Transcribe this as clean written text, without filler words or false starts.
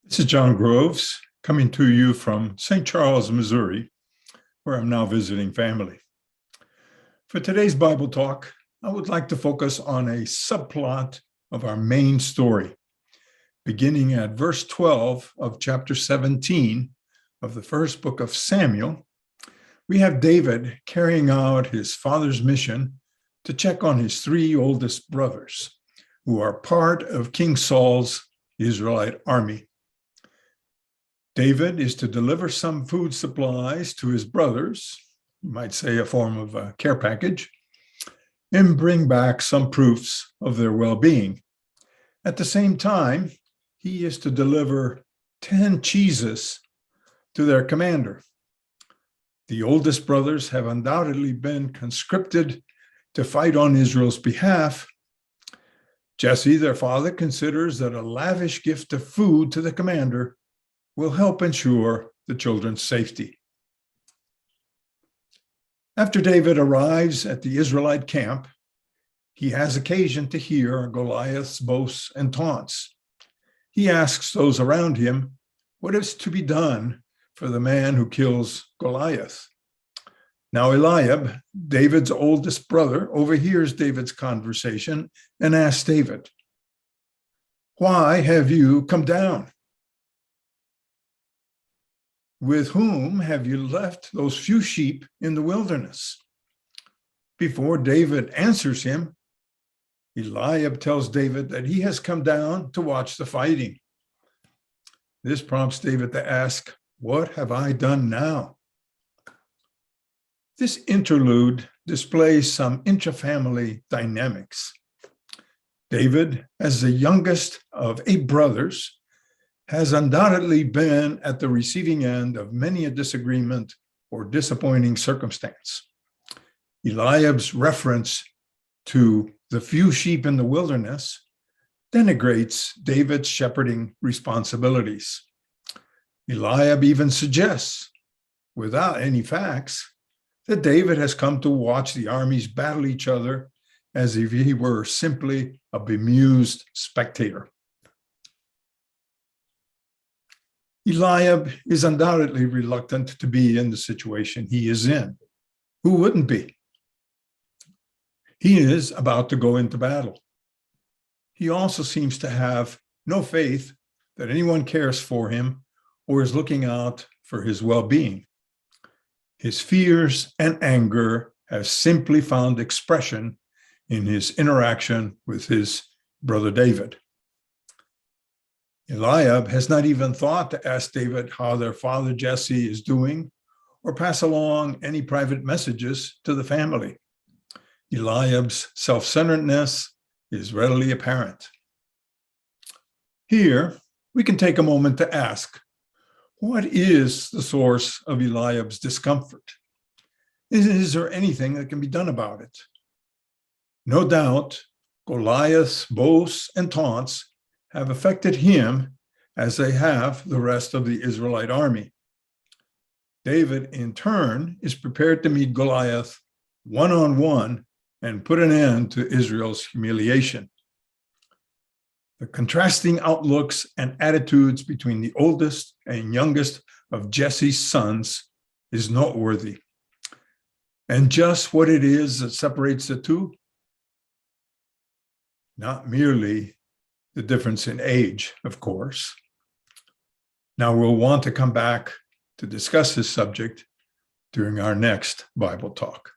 This is John Groves coming to you from St. Charles, Missouri, where I'm now visiting family. For today's Bible talk, I would like to focus on a subplot of our main story, beginning at verse 12 of chapter 17 of the first book of Samuel. We have David carrying out his father's mission to check on his three oldest brothers, who are part of King Saul's Israelite army. David is to deliver some food supplies to his brothers, you might say a form of a care package, and bring back some proofs of their well-being. At the same time, he is to deliver 10 cheeses to their commander. The oldest brothers have undoubtedly been conscripted to fight on Israel's behalf. Jesse, their father, considers that a lavish gift of food to the commander will help ensure the children's safety. After David arrives at the Israelite camp, he has occasion to hear Goliath's boasts and taunts. He asks those around him what is to be done for the man who kills Goliath. Now Eliab, David's oldest brother, overhears David's conversation and asks David, "Why have you come down? With whom have you left those few sheep in the wilderness?" Before David answers him, Eliab tells David that he has come down to watch the fighting. This prompts David to ask, "What have I done now?" This interlude displays some intra-family dynamics. David, as the youngest of 8 brothers, has undoubtedly been at the receiving end of many a disagreement or disappointing circumstance. Eliab's reference to the few sheep in the wilderness denigrates David's shepherding responsibilities. Eliab even suggests, without any facts, that David has come to watch the armies battle each other as if he were simply a bemused spectator. Eliab is undoubtedly reluctant to be in the situation he is in. Who wouldn't be? He is about to go into battle. He also seems to have no faith that anyone cares for him or is looking out for his well-being. His fears and anger have simply found expression in his interaction with his brother David. Eliab has not even thought to ask David how their father Jesse is doing or pass along any private messages to the family. Eliab's self-centeredness is readily apparent. Here, we can take a moment to ask, what is the source of Eliab's discomfort? Is there anything that can be done about it? No doubt, Goliath's boasts and taunts have affected him as they have the rest of the Israelite army. David, in turn, is prepared to meet Goliath one-on-one and put an end to Israel's humiliation. The contrasting outlooks and attitudes between the oldest and youngest of Jesse's sons is noteworthy. And just what it is that separates the two? Not merely the difference in age, of course. Now we'll want to come back to discuss this subject during our next Bible talk.